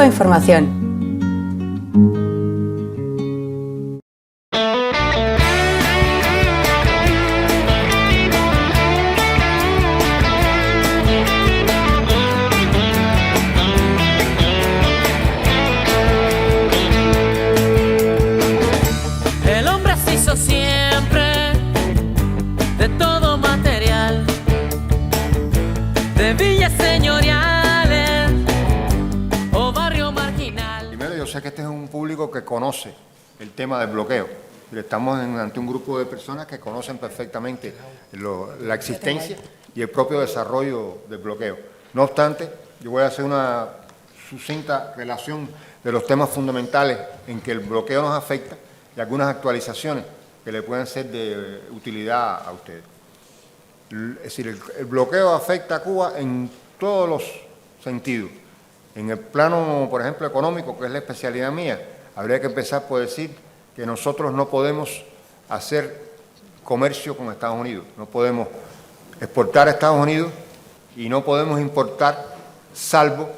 Cuba Información. Sé que este es un público que conoce el tema del bloqueo. Estamos ante un grupo de personas que conocen perfectamente la existencia y el propio desarrollo del bloqueo. No obstante, yo voy a hacer una sucinta relación de los temas fundamentales en que el bloqueo nos afecta y algunas actualizaciones que le puedan ser de utilidad a ustedes. Es decir, el bloqueo afecta a Cuba en todos los sentidos. En el plano, por ejemplo, económico, que es la especialidad mía, habría que empezar por decir que nosotros no podemos hacer comercio con Estados Unidos. No podemos exportar a Estados Unidos y no podemos importar, salvo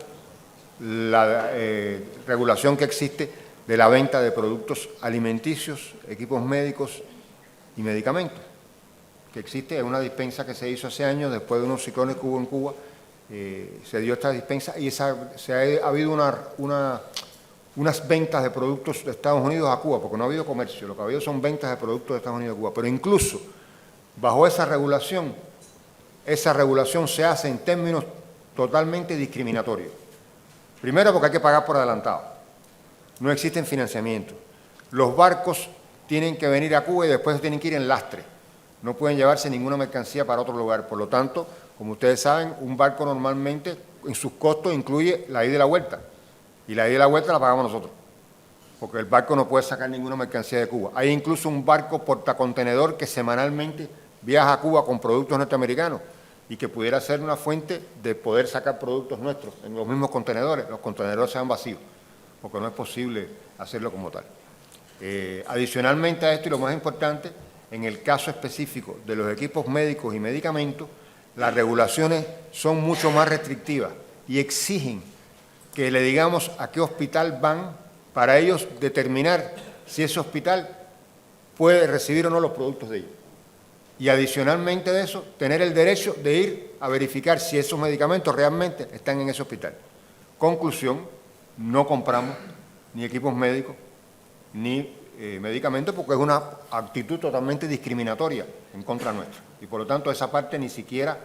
la regulación que existe de la venta de productos alimenticios, equipos médicos y medicamentos. Que existe una dispensa que se hizo hace años, después de unos ciclones que hubo en Cuba, se dio esta dispensa y ha habido unas ventas de productos de Estados Unidos a Cuba, porque no ha habido comercio, lo que ha habido son ventas de productos de Estados Unidos a Cuba. Pero incluso bajo esa regulación se hace en términos totalmente discriminatorios. Primero, porque hay que pagar por adelantado. No existen financiamientos. Los barcos tienen que venir a Cuba y después tienen que ir en lastre. No pueden llevarse ninguna mercancía para otro lugar. Por lo tanto, como ustedes saben, un barco normalmente en sus costos incluye la ida y la vuelta. Y la ida y la vuelta la pagamos nosotros, porque el barco no puede sacar ninguna mercancía de Cuba. Hay incluso un barco portacontenedor que semanalmente viaja a Cuba con productos norteamericanos y que pudiera ser una fuente de poder sacar productos nuestros en los mismos contenedores. Los contenedores sean vacíos, porque no es posible hacerlo como tal. Adicionalmente a esto, y lo más importante, en el caso específico de los equipos médicos y medicamentos, las regulaciones son mucho más restrictivas y exigen que le digamos a qué hospital van para ellos determinar si ese hospital puede recibir o no los productos de ellos. Y adicionalmente de eso, tener el derecho de ir a verificar si esos medicamentos realmente están en ese hospital. Conclusión, no compramos ni equipos médicos ni medicamentos porque es una actitud totalmente discriminatoria en contra nuestra. Y por lo tanto esa parte ni siquiera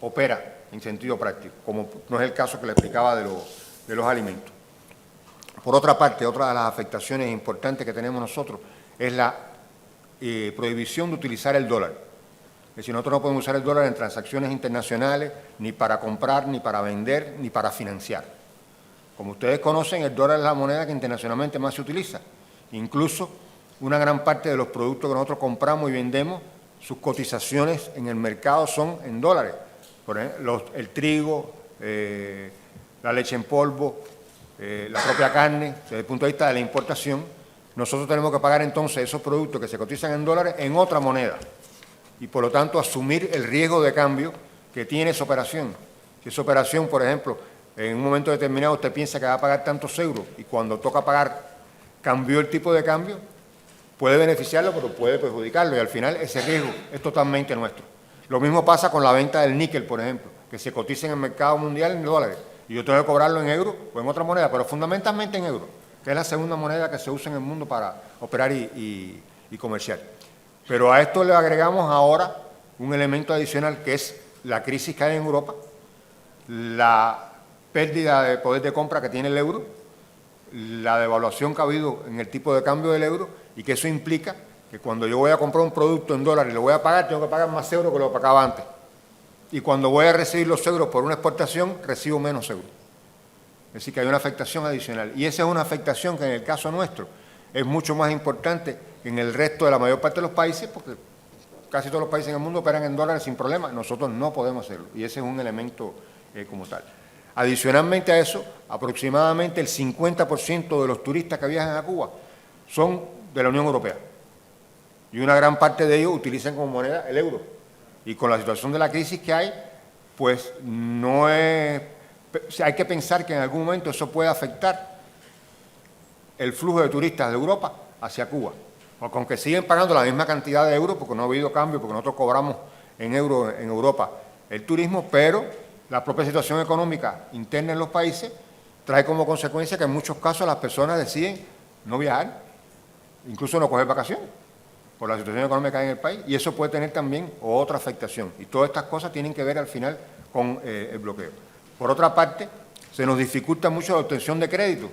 opera en sentido práctico, como no es el caso que le explicaba de los alimentos. Por otra parte, otra de las afectaciones importantes que tenemos nosotros es la prohibición de utilizar el dólar. Es decir, nosotros no podemos usar el dólar en transacciones internacionales, ni para comprar, ni para vender, ni para financiar. Como ustedes conocen, el dólar es la moneda que internacionalmente más se utiliza. Incluso una gran parte de los productos que nosotros compramos y vendemos, sus cotizaciones en el mercado son en dólares. Por ejemplo, el trigo, la leche en polvo, la propia carne, desde el punto de vista de la importación, nosotros tenemos que pagar entonces esos productos que se cotizan en dólares en otra moneda y por lo tanto asumir el riesgo de cambio que tiene esa operación. Si esa operación, por ejemplo, en un momento determinado usted piensa que va a pagar tantos euros y cuando toca pagar cambió el tipo de cambio, puede beneficiarlo pero puede perjudicarlo y al final ese riesgo es totalmente nuestro. Lo mismo pasa con la venta del níquel, por ejemplo, que se cotiza en el mercado mundial en dólares y yo tengo que cobrarlo en euros o en otra moneda, pero fundamentalmente en euros, que es la segunda moneda que se usa en el mundo para operar y comerciar. Pero a esto le agregamos ahora un elemento adicional que es la crisis que hay en Europa, la pérdida de poder de compra que tiene el euro, la devaluación que ha habido en el tipo de cambio del euro y que eso implica que cuando yo voy a comprar un producto en dólares y lo voy a pagar, tengo que pagar más euros que lo que pagaba antes. Y cuando voy a recibir los euros por una exportación, recibo menos euros. Es decir, que hay una afectación adicional. Y esa es una afectación que en el caso nuestro es mucho más importante que en el resto de la mayor parte de los países, porque casi todos los países en el mundo operan en dólares sin problema. Nosotros no podemos hacerlo. Y ese es un elemento como tal. Adicionalmente a eso, aproximadamente el 50% de los turistas que viajan a Cuba son de la Unión Europea. Y una gran parte de ellos utilizan como moneda el euro. Y con la situación de la crisis que hay, pues no es hay que pensar que en algún momento eso puede afectar el flujo de turistas de Europa hacia Cuba. Porque aunque siguen pagando la misma cantidad de euros, porque no ha habido cambio, porque nosotros cobramos en euros en Europa el turismo, pero la propia situación económica interna en los países trae como consecuencia que en muchos casos las personas deciden no viajar, incluso no coger vacaciones, por la situación económica en el país, y eso puede tener también otra afectación. Y todas estas cosas tienen que ver al final con el bloqueo. Por otra parte, se nos dificulta mucho la obtención de crédito,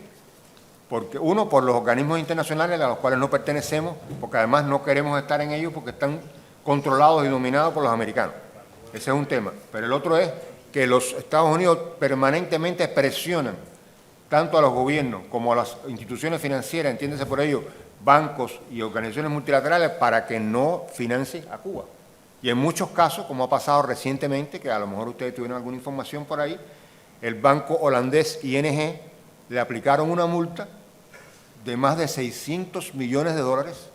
porque uno, por los organismos internacionales a los cuales no pertenecemos, porque además no queremos estar en ellos porque están controlados y dominados por los americanos. Ese es un tema. Pero el otro es que los Estados Unidos permanentemente presionan tanto a los gobiernos como a las instituciones financieras, entiéndese por ello, bancos y organizaciones multilaterales, para que no financien a Cuba. Y en muchos casos, como ha pasado recientemente, que a lo mejor ustedes tuvieron alguna información por ahí, el banco holandés ING le aplicaron una multa de más de 600 millones de dólares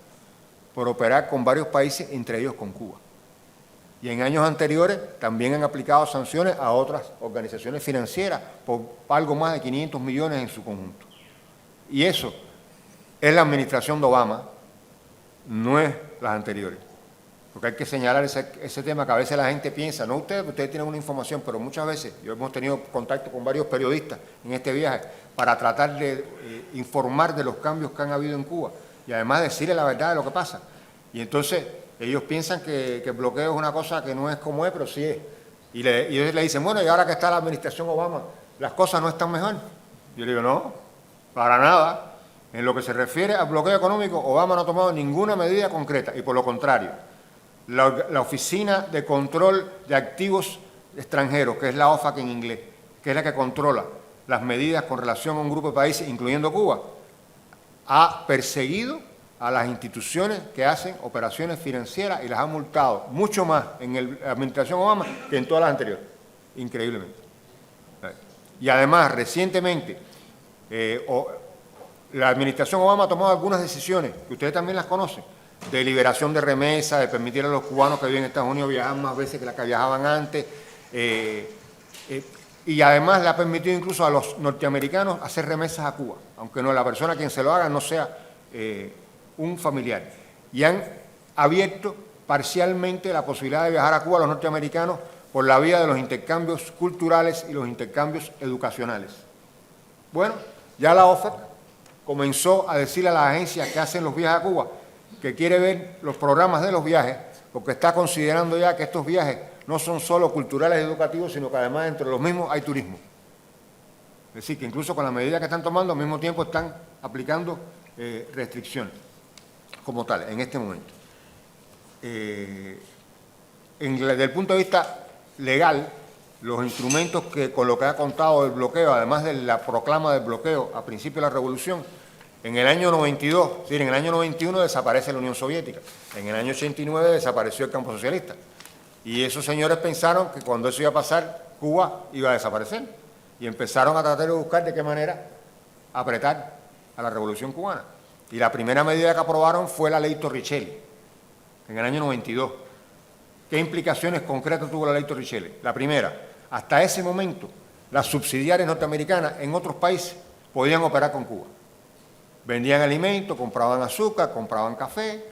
por operar con varios países, entre ellos con Cuba. Y en años anteriores también han aplicado sanciones a otras organizaciones financieras por algo más de 500 millones en su conjunto. Y eso es la administración de Obama, no es las anteriores. Porque hay que señalar ese tema que a veces la gente piensa, no ustedes tienen una información, pero muchas veces yo hemos tenido contacto con varios periodistas en este viaje para tratar de informar de los cambios que han habido en Cuba y además decirle la verdad de lo que pasa. Y entonces ellos piensan que el bloqueo es una cosa que no es como es, pero sí es. Y ellos le dicen, bueno, y ahora que está la administración Obama, ¿las cosas no están mejor? Yo le digo, no, para nada. En lo que se refiere al bloqueo económico, Obama no ha tomado ninguna medida concreta y por lo contrario, la Oficina de Control de Activos Extranjeros, que es la OFAC en inglés, que es la que controla las medidas con relación a un grupo de países, incluyendo Cuba, ha perseguido a las instituciones que hacen operaciones financieras y las ha multado mucho más en la administración Obama que en todas las anteriores, increíblemente. Y además, recientemente, la administración Obama ha tomado algunas decisiones, que ustedes también las conocen, de liberación de remesas, de permitir a los cubanos que viven en Estados Unidos viajar más veces que las que viajaban antes, y además le ha permitido incluso a los norteamericanos hacer remesas a Cuba, aunque no la persona a quien se lo haga no sea un familiar. Y han abierto parcialmente la posibilidad de viajar a Cuba a los norteamericanos por la vía de los intercambios culturales y los intercambios educacionales. Bueno, ya la OFAC comenzó a decirle a las agencias que hacen los viajes a Cuba que quiere ver los programas de los viajes, porque está considerando ya que estos viajes no son solo culturales y educativos, sino que además entre los mismos hay turismo. Es decir, que incluso con la medida que están tomando, al mismo tiempo están aplicando restricciones como tal, en este momento. Desde el punto de vista legal, los instrumentos que con lo que ha contado el bloqueo, además de la proclama del bloqueo a principio de la Revolución, en el año 92, es decir, en el año 91 desaparece la Unión Soviética, en el año 89 desapareció el campo socialista. Y esos señores pensaron que cuando eso iba a pasar, Cuba iba a desaparecer. Y empezaron a tratar de buscar de qué manera apretar a la Revolución Cubana. Y la primera medida que aprobaron fue la Ley Torricelli, en el año 92. ¿Qué implicaciones concretas tuvo la Ley Torricelli? La primera, hasta ese momento, las subsidiarias norteamericanas en otros países podían operar con Cuba. Vendían alimentos, compraban azúcar, compraban café.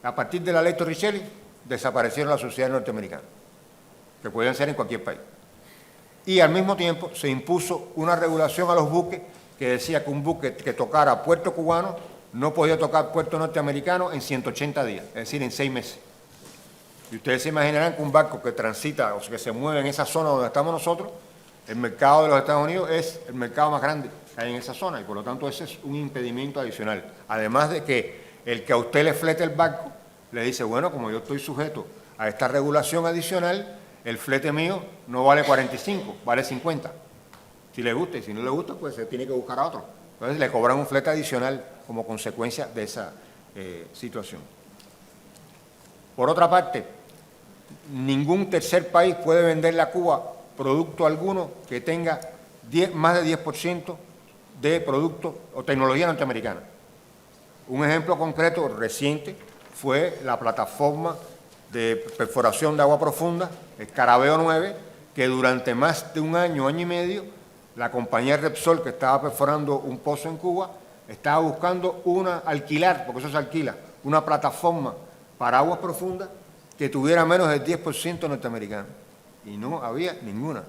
A partir de la Ley Torricelli desaparecieron las subsidiarias norteamericanas, que podían ser en cualquier país. Y al mismo tiempo se impuso una regulación a los buques que decía que un buque que tocara puerto cubano no podía tocar puerto norteamericano en 180 días, es decir, en 6 meses. Y ustedes se imaginarán que un barco que transita o que se mueve en esa zona donde estamos nosotros, el mercado de los Estados Unidos es el mercado más grande que hay en esa zona y por lo tanto ese es un impedimento adicional. Además de que el que a usted le flete el barco le dice, bueno, como yo estoy sujeto a esta regulación adicional, el flete mío no vale 45, vale 50. Si le gusta y si no le gusta, pues se tiene que buscar a otro. Entonces le cobran un flete adicional como consecuencia de esa situación. Por otra parte, ningún tercer país puede venderle a Cuba producto alguno que tenga más de 10% de producto o tecnología norteamericana. Un ejemplo concreto reciente fue la plataforma de perforación de agua profunda, Escarabeo 9, que durante más de un año, año y medio, la compañía Repsol, que estaba perforando un pozo en Cuba, estaba buscando alquilar, porque eso se alquila, una plataforma para aguas profundas que tuviera menos del 10% norteamericano. Y no había ninguna.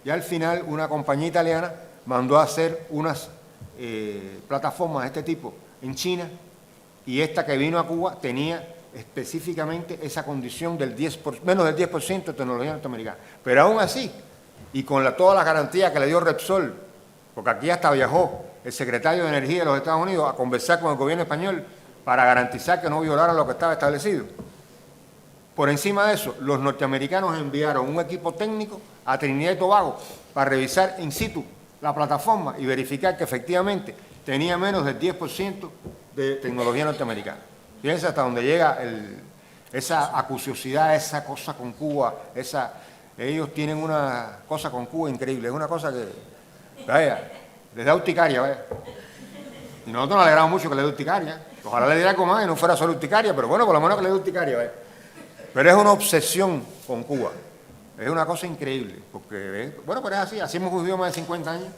Y al final una compañía italiana mandó a hacer unas plataformas de este tipo en China, y esta que vino a Cuba tenía específicamente esa condición del menos del 10% de tecnología norteamericana. Pero aún así, y con todas las garantías que le dio Repsol, porque aquí hasta viajó el secretario de Energía de los Estados Unidos a conversar con el gobierno español para garantizar que no violaran lo que estaba establecido. Por encima de eso, los norteamericanos enviaron un equipo técnico a Trinidad y Tobago para revisar in situ la plataforma y verificar que efectivamente tenía menos del 10% de tecnología norteamericana. Fíjense hasta dónde llega esa acuciosidad, esa cosa con Cuba, ellos tienen una cosa con Cuba increíble, es una cosa que, vaya, les da urticaria, vaya. Y nosotros nos alegramos mucho que le dé urticaria. Ojalá le diera algo más y no fuera solo urticaria, pero bueno, por lo menos que le dé urticaria, vaya. Pero es una obsesión con Cuba. Es una cosa increíble, porque, bueno, pero es así hemos vivido más de 50 años.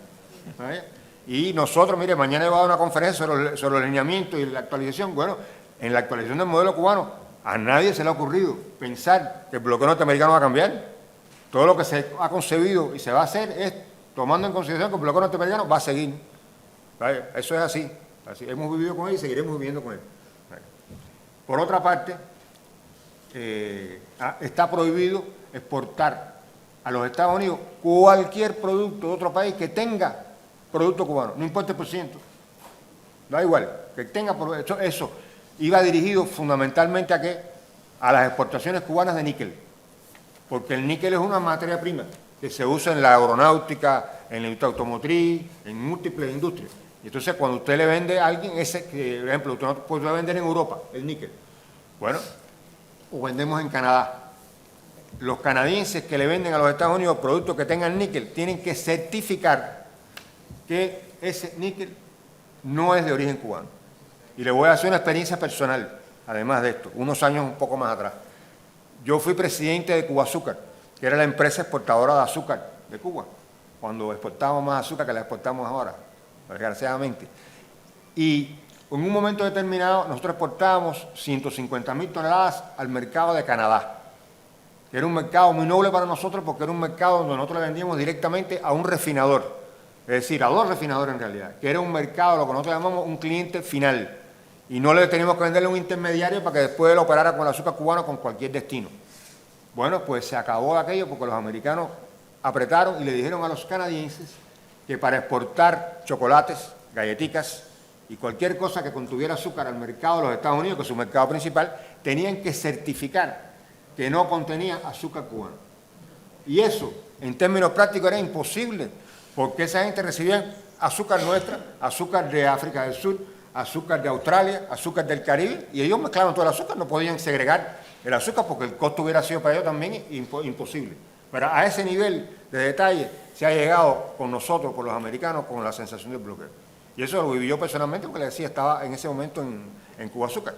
¿Vale? Y nosotros, mire, mañana va a dar una conferencia sobre el alineamiento y la actualización. Bueno, en la actualización del modelo cubano, a nadie se le ha ocurrido pensar que el bloqueo norteamericano va a cambiar. Todo lo que se ha concebido y se va a hacer es tomando en consideración que el bloqueo norteamericano va a seguir. ¿Vale? Eso es así. Hemos vivido con él y seguiremos viviendo con él. ¿Vale? Por otra parte, está prohibido exportar a los Estados Unidos cualquier producto de otro país que tenga producto cubano, no importa el %. Da igual, que tenga eso iba dirigido fundamentalmente ¿a qué? A las exportaciones cubanas de níquel, porque el níquel es una materia prima que se usa en la aeronáutica, en la industria automotriz, en múltiples industrias. Y entonces cuando usted le vende a alguien ese, que, por ejemplo, usted no puede vender en Europa el níquel, bueno, o vendemos en Canadá. Los canadienses que le venden a los Estados Unidos productos que tengan níquel tienen que certificar que ese níquel no es de origen cubano. Y le voy a hacer una experiencia personal, además de esto, unos años un poco más atrás. Yo fui presidente de Cuba Azúcar, que era la empresa exportadora de azúcar de Cuba, cuando exportábamos más azúcar que la exportamos ahora, desgraciadamente. Y en un momento determinado nosotros exportábamos 150.000 toneladas al mercado de Canadá, que era un mercado muy noble para nosotros porque era un mercado donde nosotros le vendíamos directamente a un refinador, es decir, a 2 refinadores en realidad, que era un mercado, lo que nosotros llamamos un cliente final, y no le teníamos que venderle a un intermediario para que después él operara con el azúcar cubano con cualquier destino. Bueno, pues se acabó aquello porque los americanos apretaron y le dijeron a los canadienses que para exportar chocolates, galletitas y cualquier cosa que contuviera azúcar al mercado de los Estados Unidos, que es su mercado principal, tenían que certificar que no contenía azúcar cubano. Y eso, en términos prácticos, era imposible, porque esa gente recibía azúcar nuestra, azúcar de África del Sur, azúcar de Australia, azúcar del Caribe, y ellos mezclaban todo el azúcar, no podían segregar el azúcar porque el costo hubiera sido para ellos también imposible. Pero a ese nivel de detalle se ha llegado con nosotros, con los americanos, con la sensación del bloqueo. Y eso lo viví yo personalmente, porque le decía, estaba en ese momento en Cuba Azúcar.